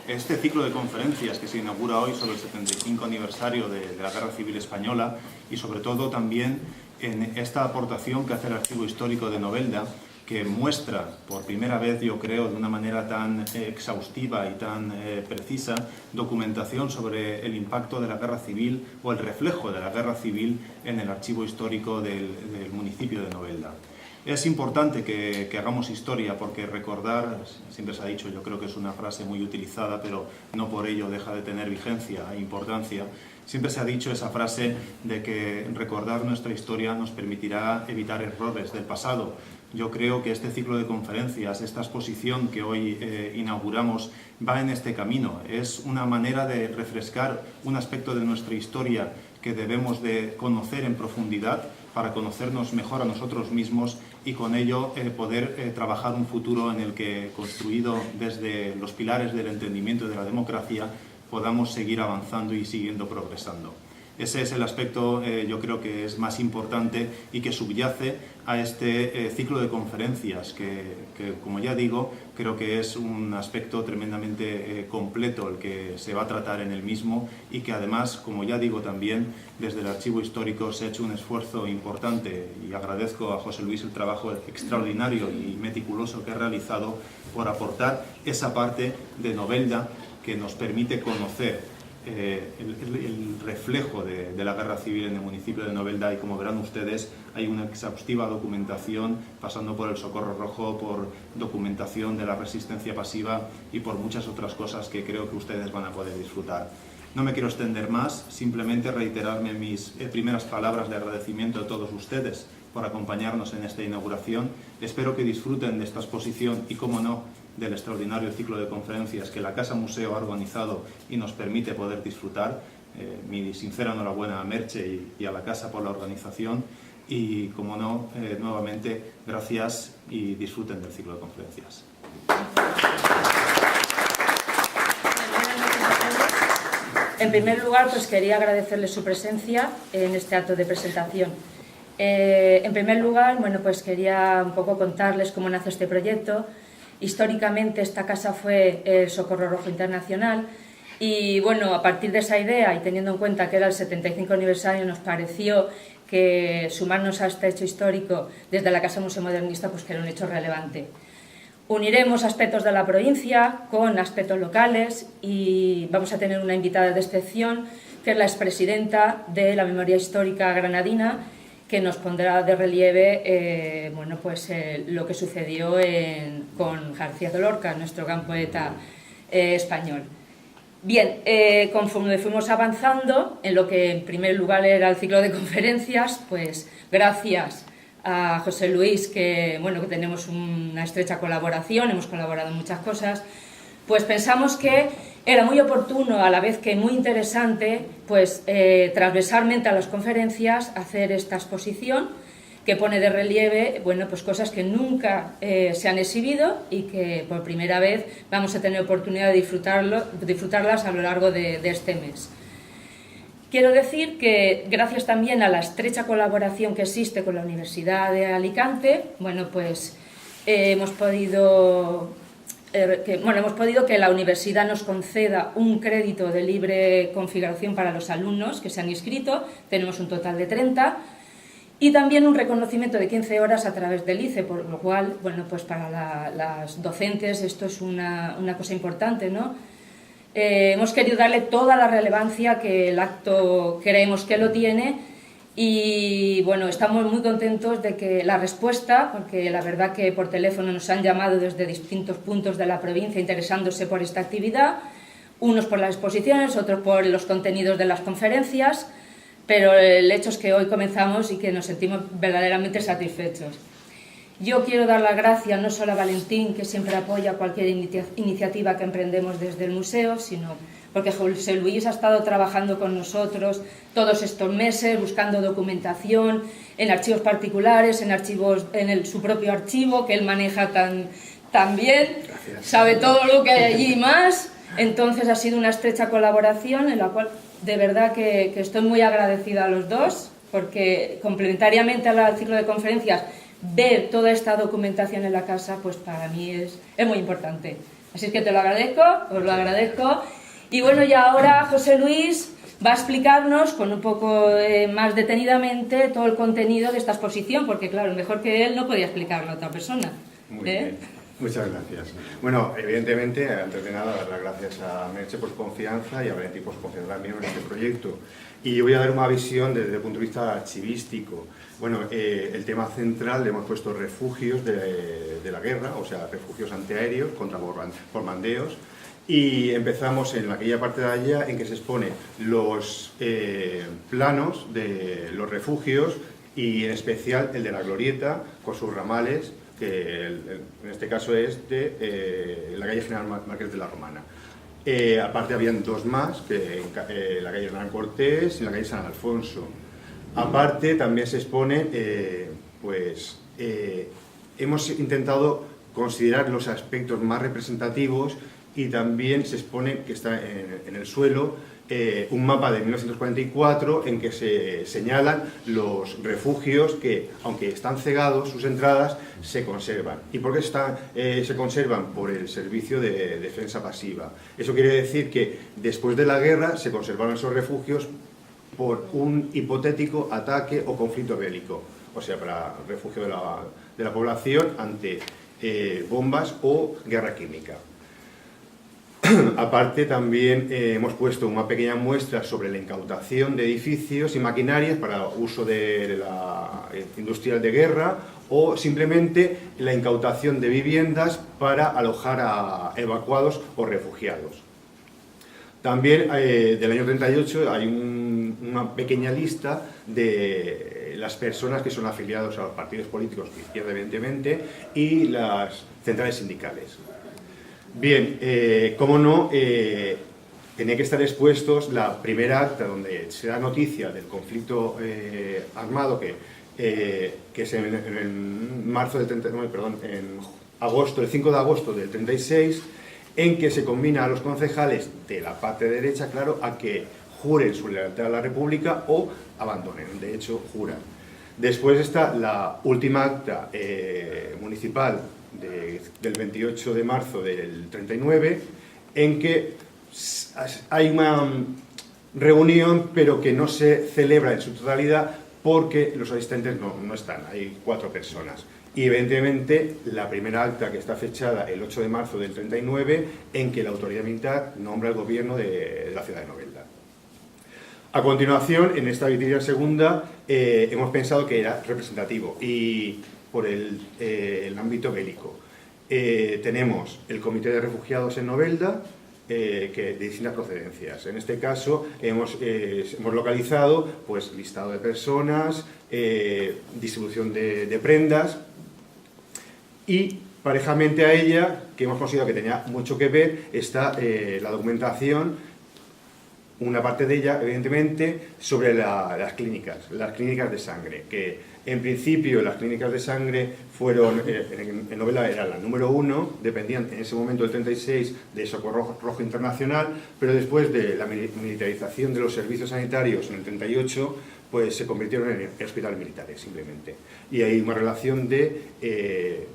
Este ciclo de conferencias que se inaugura hoy sobre el 75 aniversario de la Guerra Civil Española y sobre todo también en esta aportación que hace el Archivo Histórico de Novelda, que muestra por primera vez, yo creo, de una manera tan exhaustiva y tan precisa, documentación sobre el impacto de la Guerra Civil o el reflejo de la Guerra Civil en el Archivo Histórico del municipio de Novelda. Es importante que hagamos historia porque recordar, siempre se ha dicho, yo creo que es una frase muy utilizada, pero no por ello deja de tener vigencia e importancia. Siempre se ha dicho esa frase de que recordar nuestra historia nos permitirá evitar errores del pasado. Yo creo que este ciclo de conferencias, esta exposición que hoy inauguramos, va en este camino. Es una manera de refrescar un aspecto de nuestra historia que debemos de conocer en profundidad para conocernos mejor a nosotros mismos y con ello poder trabajar un futuro en el que, construido desde los pilares del entendimiento y de la democracia, podamos seguir avanzando y siguiendo progresando. Ese es el aspecto, yo creo que es más importante y que subyace a este ciclo de conferencias que, como ya digo, creo que es un aspecto tremendamente completo el que se va a tratar en el mismo y que además, como ya digo también, desde el Archivo Histórico se ha hecho un esfuerzo importante y agradezco a José Luis el trabajo extraordinario y meticuloso que ha realizado por aportar esa parte de Novelda que nos permite conocer el reflejo de la Guerra Civil en el municipio de Novelda y, como verán ustedes, hay una exhaustiva documentación pasando por el Socorro Rojo, por documentación de la resistencia pasiva y por muchas otras cosas que creo que ustedes van a poder disfrutar. No me quiero extender más, simplemente reiterarme mis primeras palabras de agradecimiento a todos ustedes por acompañarnos en esta inauguración. Espero que disfruten de esta exposición y, cómo no, del extraordinario ciclo de conferencias que la Casa Museo ha organizado y nos permite poder disfrutar. Mi sincera enhorabuena a Merche y a la Casa por la organización y, como no, nuevamente, gracias y disfruten del ciclo de conferencias. En primer lugar, pues quería agradecerles su presencia en este acto de presentación. En primer lugar, bueno, pues quería un poco contarles cómo nace este proyecto. Históricamente esta casa fue el Socorro Rojo Internacional y, bueno, a partir de esa idea y teniendo en cuenta que era el 75 aniversario, nos pareció que sumarnos a este hecho histórico desde la Casa Museo Modernista pues que era un hecho relevante. Uniremos aspectos de la provincia con aspectos locales y vamos a tener una invitada de excepción que es la expresidenta de la Memoria Histórica Granadina, que nos pondrá de relieve bueno, pues, lo que sucedió con García de Lorca, nuestro gran poeta español. Bien, conforme fuimos avanzando en lo que en primer lugar era el ciclo de conferencias, pues gracias a José Luis, que, bueno, que tenemos una estrecha colaboración, hemos colaborado en muchas cosas, pues pensamos que era muy oportuno, a la vez que muy interesante, pues transversalmente a las conferencias hacer esta exposición que pone de relieve, bueno, pues cosas que nunca se han exhibido y que por primera vez vamos a tener oportunidad de disfrutarlas a lo largo de este mes. Quiero decir que gracias también a la estrecha colaboración que existe con la Universidad de Alicante, bueno, pues hemos podido que la universidad nos conceda un crédito de libre configuración para los alumnos que se han inscrito, tenemos un total de 30, y también un reconocimiento de 15 horas a través del ICE, por lo cual, bueno, pues para las docentes esto es una cosa importante, ¿no? Hemos querido darle toda la relevancia que el acto creemos que lo tiene y, bueno, estamos muy contentos de que la respuesta, porque la verdad que por teléfono nos han llamado desde distintos puntos de la provincia interesándose por esta actividad, unos por las exposiciones, otros por los contenidos de las conferencias, pero el hecho es que hoy comenzamos y que nos sentimos verdaderamente satisfechos. Yo quiero dar las gracias no solo a Valentín, que siempre apoya cualquier iniciativa que emprendemos desde el museo, sino porque José Luis ha estado trabajando con nosotros todos estos meses, buscando documentación en archivos particulares, en su propio archivo, que él maneja tan bien, sabe todo lo que hay allí y más. Entonces ha sido una estrecha colaboración en la cual de verdad que estoy muy agradecida a los dos, porque complementariamente al ciclo de conferencias, ver toda esta documentación en la casa, pues para mí es muy importante. Así es que te lo agradezco, os lo agradezco. Y bueno, y ahora José Luis va a explicarnos con un poco más detenidamente todo el contenido de esta exposición, porque claro, mejor que él no podía explicarlo a otra persona. Muy bien, muchas gracias. Bueno, evidentemente, antes de nada, dar las gracias a Merche por su confianza y a Valentí por su confianza también en este proyecto. Y voy a dar una visión desde el punto de vista archivístico. Bueno, el tema central le hemos puesto refugios de la guerra, o sea, refugios antiaéreos contra bombardeos. Y empezamos en aquella parte de allá en que se exponen los planos de los refugios y en especial el de la Glorieta con sus ramales, que en este caso es de la calle General Márquez de la Romana. Aparte habían dos más, que en la calle Hernán Cortés y en la calle San Alfonso. Aparte también se expone, hemos intentado considerar los aspectos más representativos y también se expone, que está en el suelo, un mapa de 1944 en que se señalan los refugios que, aunque están cegados, sus entradas se conservan. ¿Y por qué se conservan? Por el servicio de defensa pasiva. Eso quiere decir que después de la guerra se conservaron esos refugios por un hipotético ataque o conflicto bélico, o sea, para refugio de la población ante bombas o guerra química. Aparte también hemos puesto una pequeña muestra sobre la incautación de edificios y maquinarias para uso de la industrial de guerra o simplemente la incautación de viviendas para alojar a evacuados o refugiados. También del año 38 hay una pequeña lista de las personas que son afiliados a los partidos políticos de izquierda, evidentemente, y las centrales sindicales. Bien, cómo no, tenía que estar expuestos la primera acta donde se da noticia del conflicto armado que es en marzo del 39, perdón, en agosto, el 5 de agosto del 36, en que se combina a los concejales de la parte derecha, claro, a que juren su lealtad a la República o abandonen, de hecho, juran. Después está la última acta municipal del 28 de marzo del 39, en que hay una reunión, pero que no se celebra en su totalidad porque los asistentes no están, hay 4 personas. Y evidentemente la primera acta que está fechada el 8 de marzo del 39, en que la autoridad militar nombra el gobierno de la ciudad de Novelda. A continuación, en esta vitrina segunda, hemos pensado que era representativo y por el ámbito bélico. Tenemos el Comité de Refugiados en Novelda, de distintas procedencias. En este caso hemos localizado pues, listado de personas, distribución de prendas y parejamente a ella, que hemos considerado que tenía mucho que ver, está la documentación, una parte de ella, evidentemente, sobre las clínicas de sangre, que en principio las clínicas de sangre fueron, en Novelda era la número 1, dependían en ese momento del 36 de Socorro Rojo Internacional, pero después de la militarización de los servicios sanitarios en el 38, pues se convirtieron en hospitales militares, simplemente. Y hay una relación de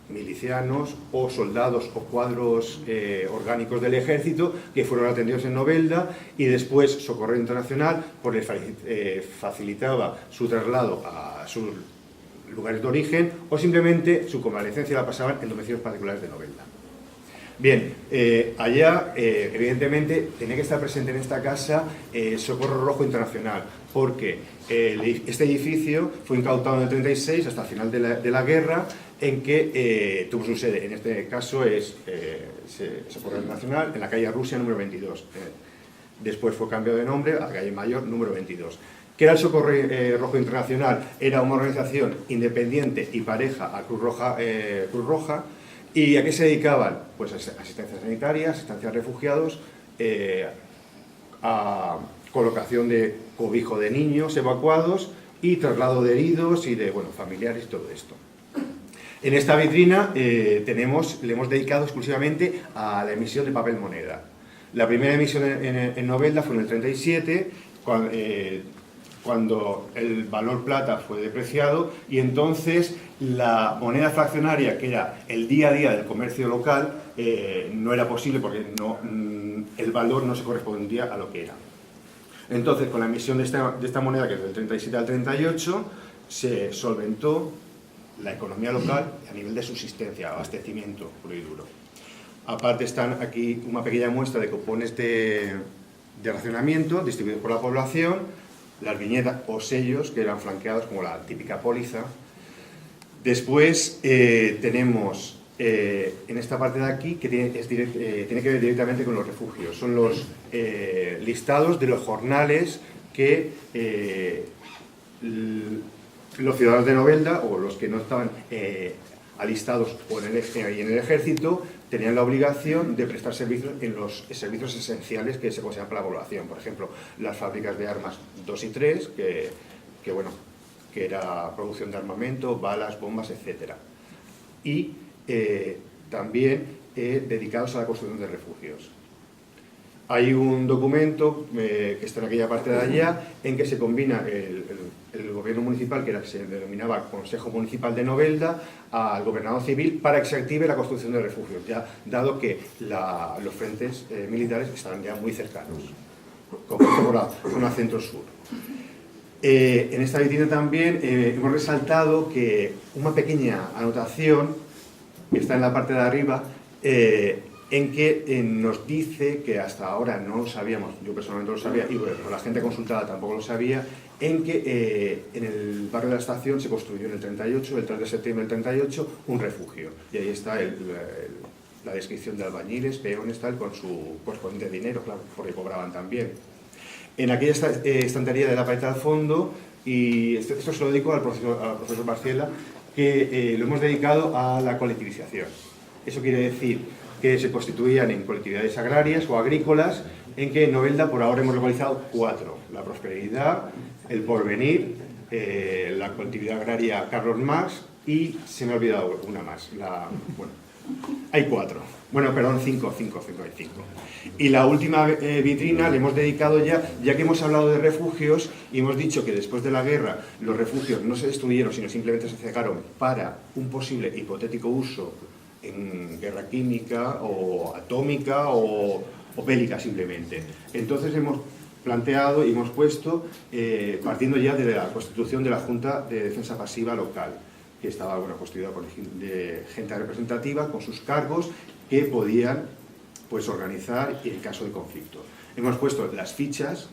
milicianos o soldados o cuadros orgánicos del ejército que fueron atendidos en Novelda y después Socorro Internacional pues les facilitaba su traslado a sus lugares de origen o simplemente su convalecencia la pasaban en domicilios particulares de Novelda. Bien, allá evidentemente tenía que estar presente en esta casa Socorro Rojo Internacional porque este edificio fue incautado en el 36 hasta el final de la guerra, en que tuvo su sede, en este caso es Socorro Internacional, en la calle Rusia número 22. Después fue cambiado de nombre a la calle Mayor número 22. ¿Qué era el Socorro Rojo Internacional? Era una organización independiente y pareja a Cruz Roja. ¿Y a qué se dedicaban? Pues a asistencia sanitaria, asistencia a refugiados, a colocación de cobijo de niños evacuados y traslado de heridos y de familiares y todo esto. En esta vitrina le hemos dedicado exclusivamente a la emisión de papel moneda. La primera emisión en Novelda fue en el 37, cuando el valor plata fue depreciado y entonces la moneda fraccionaria, que era el día a día del comercio local, no era posible porque el valor no se correspondía a lo que era. Entonces, con la emisión de esta moneda, que es del 37 al 38, se solventó la economía local a nivel de subsistencia, abastecimiento puro y duro. Aparte están aquí una pequeña muestra de cupones de racionamiento distribuidos por la población, las viñetas o sellos que eran flanqueados como la típica póliza. Después tenemos en esta parte de aquí que tiene que ver directamente con los refugios. Son los listados de los jornales que los ciudadanos de Novelda o los que no estaban alistados o en el ejército tenían la obligación de prestar servicios en los servicios esenciales que se consideran para la población. Por ejemplo, las fábricas de armas 2 y 3, que era producción de armamento, balas, bombas, etc. Y también dedicados a la construcción de refugios. Hay un documento que está en aquella parte de allá en que se combina el gobierno municipal, que se denominaba Consejo Municipal de Novelda, al gobernador civil para que se active la construcción de refugios, ya dado que los frentes militares estaban ya muy cercanos, como por la zona centro-sur. En esta vitrina también hemos resaltado que una pequeña anotación que está en la parte de arriba, en que nos dice que hasta ahora no lo sabíamos, yo personalmente no lo sabía, y bueno, la gente consultada tampoco lo sabía, en que en el barrio de la Estación se construyó en el 38, el 3 de septiembre del 38, un refugio. Y ahí está la descripción de albañiles, peones, tal, con su correspondiente dinero, claro, porque cobraban también. En aquella estantería de la pared al fondo, y esto se lo dedico al profesor Barciela, que lo hemos dedicado a la colectivización. Eso quiere decir que se constituían en colectividades agrarias o agrícolas, en que en Novelda por ahora hemos localizado 4. La Prosperidad, el Porvenir, la colectividad agraria Carlos Marx y se me ha olvidado una más. Hay 4. Bueno, perdón, 5 hay 5. Y la última vitrina le hemos dedicado ya que hemos hablado de refugios y hemos dicho que después de la guerra los refugios no se destruyeron, sino simplemente se cegaron para un posible hipotético uso en guerra química o atómica o bélica simplemente. Entonces hemos planteado y hemos puesto, partiendo ya de la constitución de la Junta de Defensa Pasiva local, que estaba constituida por gente representativa con sus cargos que podían organizar en caso de conflicto. Hemos puesto las fichas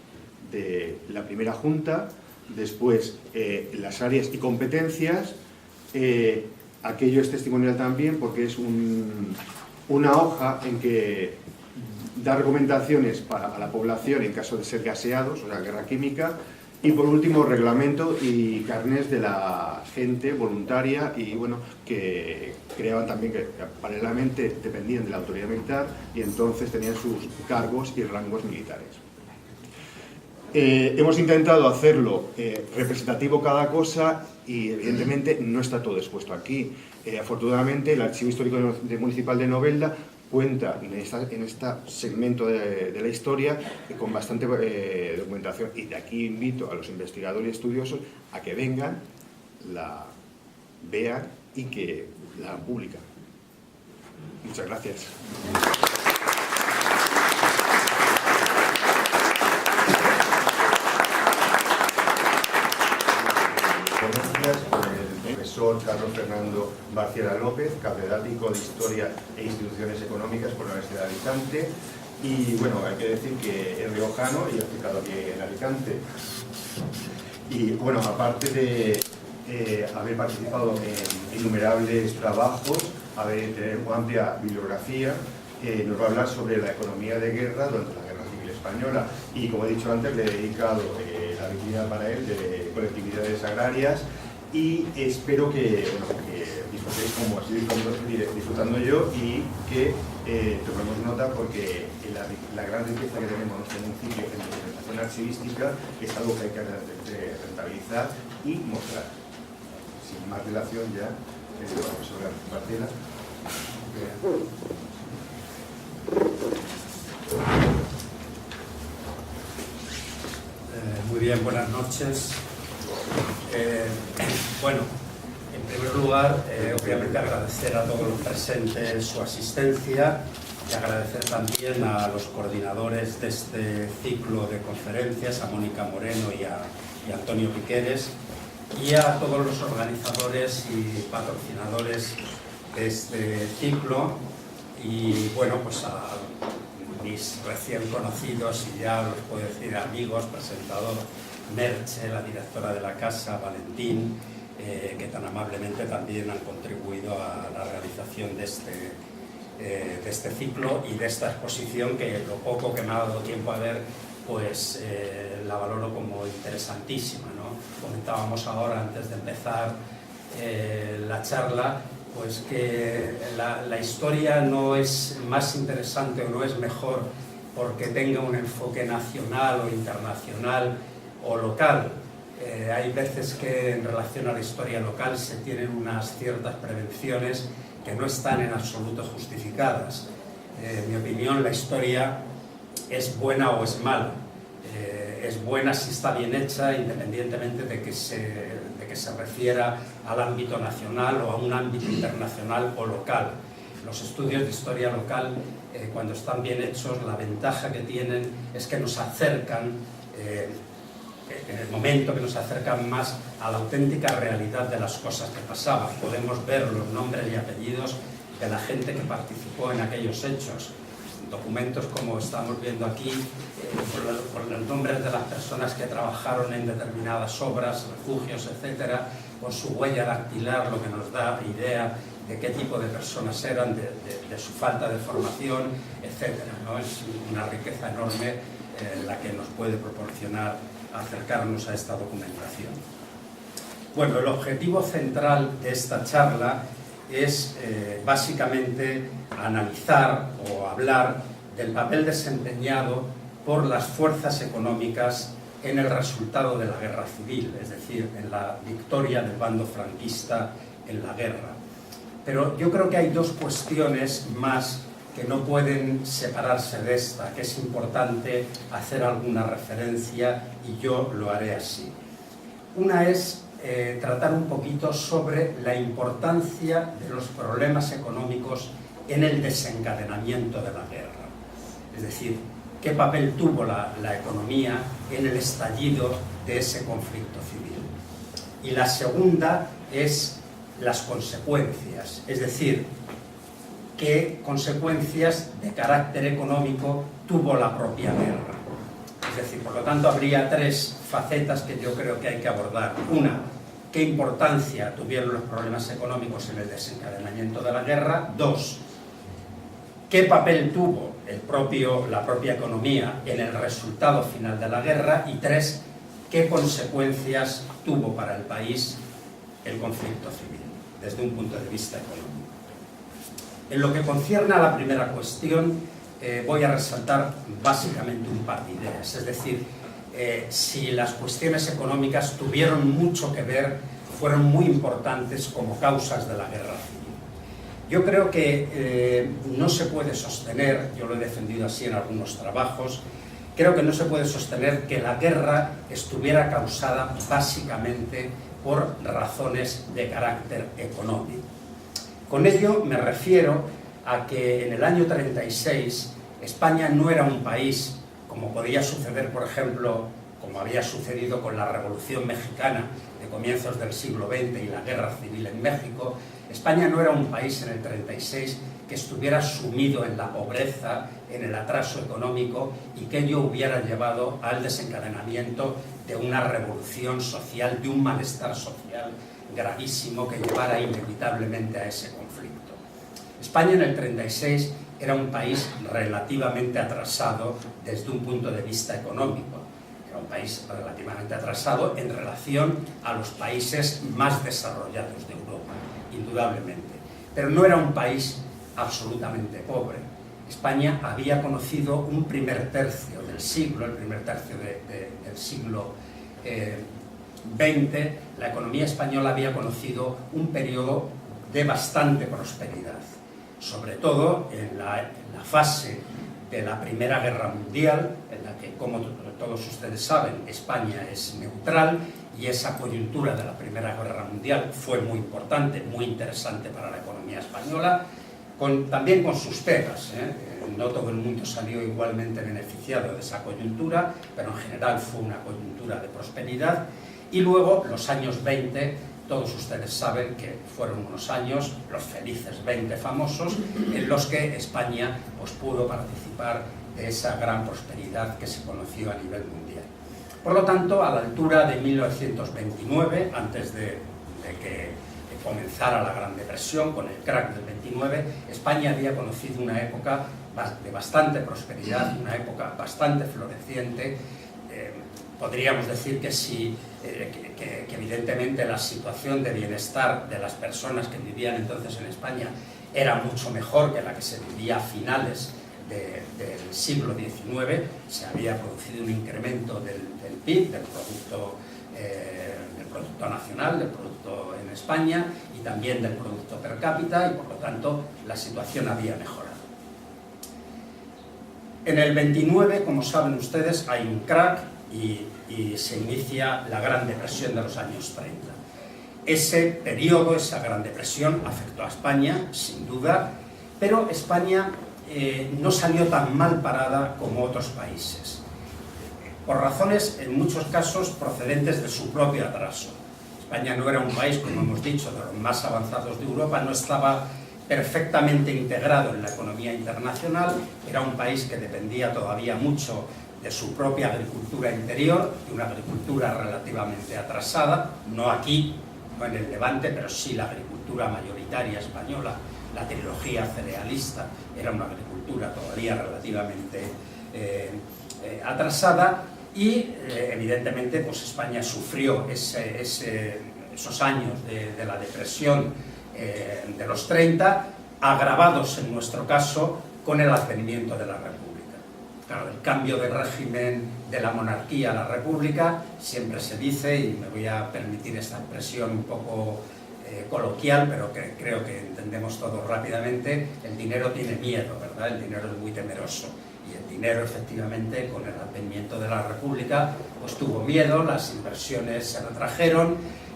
de la primera junta, después las áreas y competencias. Aquello es testimonial también porque es una hoja en que da recomendaciones a la población en caso de ser gaseados, o sea, guerra química. Y por último, reglamento y carnés de la gente voluntaria y que creaban también que paralelamente dependían de la autoridad militar y entonces tenían sus cargos y rangos militares. Hemos intentado hacerlo representativo cada cosa y evidentemente no está todo expuesto aquí. Afortunadamente el Archivo Histórico Municipal de Novelda cuenta en este segmento de la historia con bastante documentación y de aquí invito a los investigadores y estudiosos a que vengan, la vean y que la publiquen. Muchas gracias. Profesor Carlos Fernando Barciela López, catedrático de Historia e Instituciones Económicas por la Universidad de Alicante. Y hay que decir que es riojano y ha aplicado aquí en Alicante. Y aparte de haber participado en innumerables trabajos, tener una amplia bibliografía, nos va a hablar sobre la economía de guerra durante la Guerra Civil Española. Y como he dicho antes, le he dedicado la vitrina para él de colectividades agrarias. Y espero que disfrutéis como así disfrutando yo y que tomemos nota porque la gran riqueza que tenemos en nuestro municipio en la documentación archivística es algo que hay que rentabilizar y mostrar. Sin más dilación ya, el profesor Barciela. Muy bien, buenas noches. En primer primer lugar, obviamente agradecer a todos los presentes su asistencia y agradecer también a los coordinadores de este ciclo de conferencias, a Mónica Moreno y a Antonio Piqueres, y a todos los organizadores y patrocinadores de este ciclo, y bueno, pues a mis recién conocidos, y ya los puedo decir amigos, presentador Merche, la directora de la casa, Valentín, que tan amablemente también han contribuido a la realización de este ciclo y de esta exposición, que lo poco que me ha dado tiempo a ver, pues la valoro como interesantísima, ¿no? Comentábamos ahora, antes de empezar la charla, pues que la historia no es más interesante o no es mejor porque tenga un enfoque nacional o internacional o local. Hay veces que en relación a la historia local se tienen unas ciertas prevenciones que no están en absoluto justificadas. En mi opinión, la historia es buena o es mala. Es buena si está bien hecha, independientemente de que se refiera al ámbito nacional o a un ámbito internacional o local. Los estudios de historia local, cuando están bien hechos, la ventaja que tienen es que nos acercan, en el momento que nos acercan más a la auténtica realidad de las cosas que pasaban. Podemos ver los nombres y apellidos de la gente que participó en aquellos hechos. Documentos como estamos viendo aquí, con los nombres de las personas que trabajaron en determinadas obras, refugios, etcétera, con su huella dactilar, lo que nos da idea de qué tipo de personas eran, de su falta de formación, etcétera, ¿no? Es una riqueza enorme la que nos puede proporcionar acercarnos a esta documentación. Bueno, el objetivo central de esta charla es básicamente analizar o hablar del papel desempeñado por las fuerzas económicas en el resultado de la guerra civil, es decir, en la victoria del bando franquista en la guerra. Pero yo creo que hay dos cuestiones más que no pueden separarse de esta, que es importante hacer alguna referencia, y yo lo haré así. Una es tratar un poquito sobre la importancia de los problemas económicos en el desencadenamiento de la guerra. Es decir, qué papel tuvo la economía en el estallido de ese conflicto civil. Y la segunda es las consecuencias, es decir, qué consecuencias de carácter económico tuvo la propia guerra. Es decir, por lo tanto, habría tres facetas que yo creo que hay que abordar. Una, qué importancia tuvieron los problemas económicos en el desencadenamiento de la guerra. Dos, qué papel tuvo la propia economía en el resultado final de la guerra. Y tres, qué consecuencias tuvo para el país el conflicto civil, desde un punto de vista económico. En lo que concierne a la primera cuestión, voy a resaltar básicamente un par de ideas. Es decir, si las cuestiones económicas tuvieron mucho que ver, fueron muy importantes como causas de la guerra civil. Yo creo que no se puede sostener, yo lo he defendido así en algunos trabajos, creo que no se puede sostener que la guerra estuviera causada básicamente por razones de carácter económico. Con ello me refiero a que en el año 36 España no era un país, como podía suceder, por ejemplo, como había sucedido con la Revolución Mexicana de comienzos del siglo XX y la Guerra Civil en México. España no era un país en el 36 que estuviera sumido en la pobreza, en el atraso económico, y que ello hubiera llevado al desencadenamiento de una revolución social, de un malestar social gravísimo que llevara inevitablemente a ese conflicto. España en el 36 era un país relativamente atrasado desde un punto de vista económico. Era un país relativamente atrasado en relación a los países más desarrollados de Europa, indudablemente. Pero no era un país absolutamente pobre. España había conocido un primer tercio del siglo, el primer tercio del siglo XX, la economía española había conocido un periodo de bastante prosperidad, sobre todo en la fase de la Primera Guerra Mundial, en la que, como todos ustedes saben, España es neutral, y esa coyuntura de la Primera Guerra Mundial fue muy importante, muy interesante para la economía española, también con sus pegas, no todo el mundo salió igualmente beneficiado de esa coyuntura, pero en general fue una coyuntura de prosperidad. Y luego los años 20, todos ustedes saben que fueron unos años, los felices 20 famosos, en los que España pues, pudo participar de esa gran prosperidad que se conoció a nivel mundial. Por lo tanto, a la altura de 1929, antes de que comenzara la Gran Depresión, con el crack del 29, España había conocido una época de bastante prosperidad, una época bastante floreciente. Podríamos decir que sí, que evidentemente la situación de bienestar de las personas que vivían entonces en España era mucho mejor que la que se vivía a finales del siglo XIX. Se había producido un incremento del PIB, del Producto Nacional, del Producto en España, y también del Producto per cápita, y por lo tanto la situación había mejorado. En el 29, como saben ustedes, hay un crack y se inicia la Gran Depresión de los años 30. Ese periodo, esa Gran Depresión, afectó a España, sin duda, pero España no salió tan mal parada como otros países, por razones, en muchos casos, procedentes de su propio atraso. España no era un país, como hemos dicho, de los más avanzados de Europa, no estaba perfectamente integrado en la economía internacional, era un país que dependía todavía mucho de su propia agricultura interior, de una agricultura relativamente atrasada, no aquí, no en el Levante, pero sí la agricultura mayoritaria española, la trilogía cerealista, era una agricultura todavía relativamente atrasada, y evidentemente pues España sufrió esos años de la depresión de los 30, agravados en nuestro caso con el advenimiento de la República. Claro, el cambio de régimen de la monarquía a la República, siempre se dice, y me voy a permitir esta expresión un poco coloquial, pero que creo que entendemos todos rápidamente, el dinero tiene miedo, ¿verdad? El dinero es muy temeroso. Y el dinero, efectivamente, con el advenimiento de la República, pues tuvo miedo, las inversiones se retrajeron.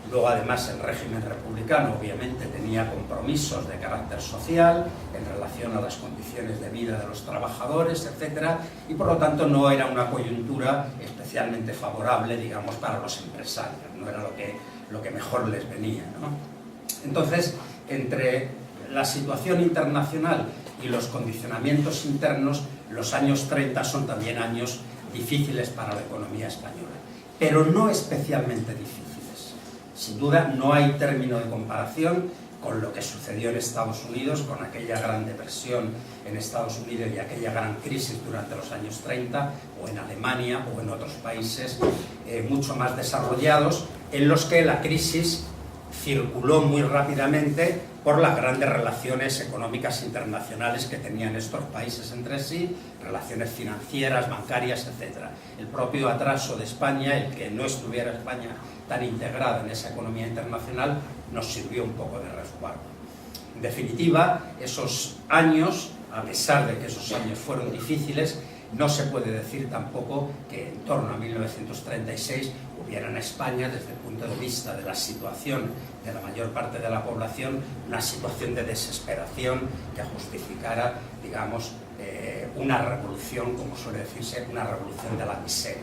Luego, además, el régimen republicano, obviamente, tenía compromisos de carácter social en relación a las condiciones de vida de los trabajadores, etc. Y, por lo tanto, no era una coyuntura especialmente favorable, digamos, para los empresarios. No era lo que mejor les venía, ¿no? Entonces, entre la situación internacional y los condicionamientos internos, los años 30 son también años difíciles para la economía española, pero no especialmente difíciles. Sin duda no hay término de comparación con lo que sucedió en Estados Unidos, con aquella gran depresión en Estados Unidos y aquella gran crisis durante los años 30, o en Alemania o en otros países mucho más desarrollados, en los que la crisis circuló muy rápidamente por las grandes relaciones económicas internacionales que tenían estos países entre sí, relaciones financieras, bancarias, etc. El propio atraso de España, el que no estuviera España tan integrada en esa economía internacional, nos sirvió un poco de resguardo. En definitiva, esos años, a pesar de que esos años fueron difíciles, no se puede decir tampoco que en torno a 1936 hubiera en España, desde el punto de vista de la situación de la mayor parte de la población, una situación de desesperación que justificara, digamos, una revolución, como suele decirse, una revolución de la miseria,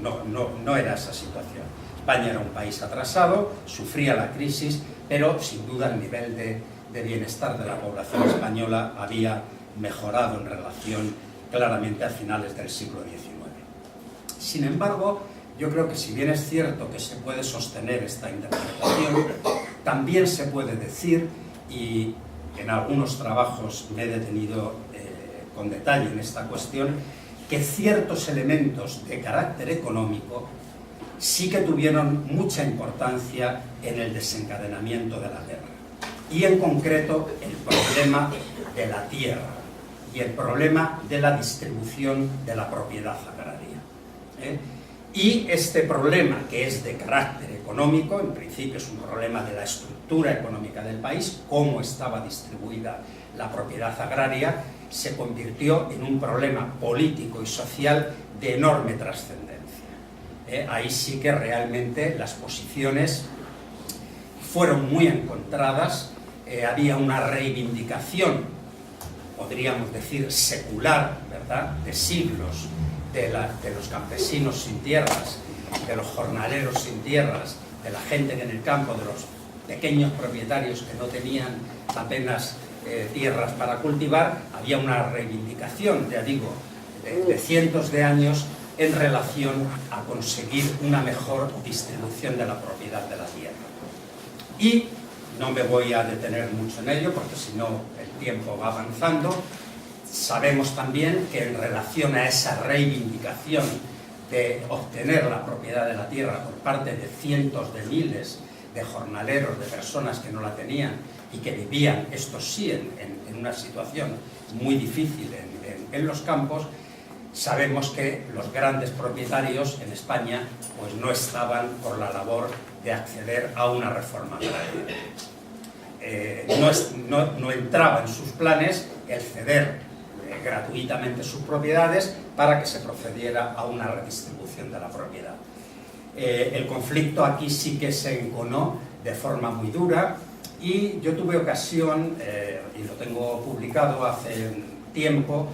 ¿no? No era esa situación. España era un país atrasado, sufría la crisis, pero sin duda el nivel de bienestar de la población española había mejorado en relación claramente a finales del siglo XIX. Sin embargo, yo creo que si bien es cierto que se puede sostener esta interpretación, también se puede decir, y en algunos trabajos me he detenido con detalle en esta cuestión, que ciertos elementos de carácter económico sí que tuvieron mucha importancia en el desencadenamiento de la guerra. Y en concreto el problema de la tierra y el problema de la distribución de la propiedad agraria. Y este problema, que es de carácter económico, en principio es un problema de la estructura económica del país, cómo estaba distribuida la propiedad agraria, se convirtió en un problema político y social de enorme trascendencia. ahí sí que realmente las posiciones fueron muy encontradas, había una reivindicación, podríamos decir secular, ¿verdad?, de siglos, de los campesinos sin tierras, de los jornaleros sin tierras, de la gente en el campo, de los pequeños propietarios que no tenían apenas tierras para cultivar. Había una reivindicación, ya digo, de cientos de años en relación a conseguir una mejor distribución de la propiedad de la tierra. Y no me voy a detener mucho en ello, porque si no el tiempo va avanzando. Sabemos también que en relación a esa reivindicación de obtener la propiedad de la tierra por parte de cientos de miles de jornaleros, de personas que no la tenían y que vivían, estos sí, en una situación muy difícil en los campos, sabemos que los grandes propietarios en España pues no estaban por la labor de acceder a una reforma agraria. No entraba en sus planes el ceder gratuitamente sus propiedades para que se procediera a una redistribución de la propiedad. El conflicto aquí sí que se enconó de forma muy dura, y yo tuve ocasión, y lo tengo publicado hace tiempo,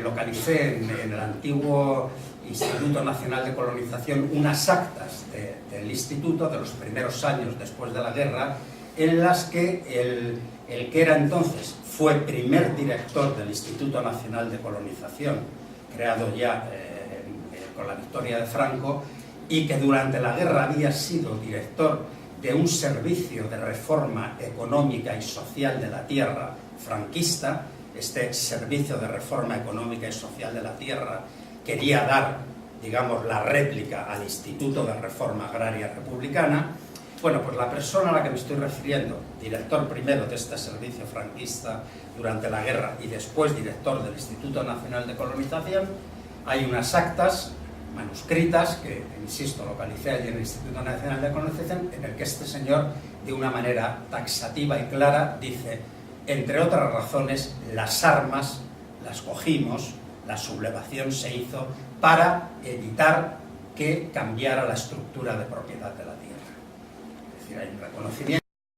localicé en el antiguo Instituto Nacional de Colonización unas actas del instituto de los primeros años después de la guerra, en las que el que era entonces fue primer director del Instituto Nacional de Colonización, creado ya con la victoria de Franco, y que durante la guerra había sido director de un servicio de reforma económica y social de la tierra franquista. Este servicio de reforma económica y social de la tierra quería dar, digamos, la réplica al Instituto de Reforma Agraria Republicana. Bueno, pues la persona a la que me estoy refiriendo, director primero de este servicio franquista durante la guerra y después director del Instituto Nacional de Colonización, hay unas actas manuscritas que, insisto, localicé allí en el Instituto Nacional de Colonización, en el que este señor, de una manera taxativa y clara, dice: entre otras razones, las armas las cogimos, la sublevación se hizo para evitar que cambiara la estructura de propiedad de la tierra. Es decir, hay un reconocimiento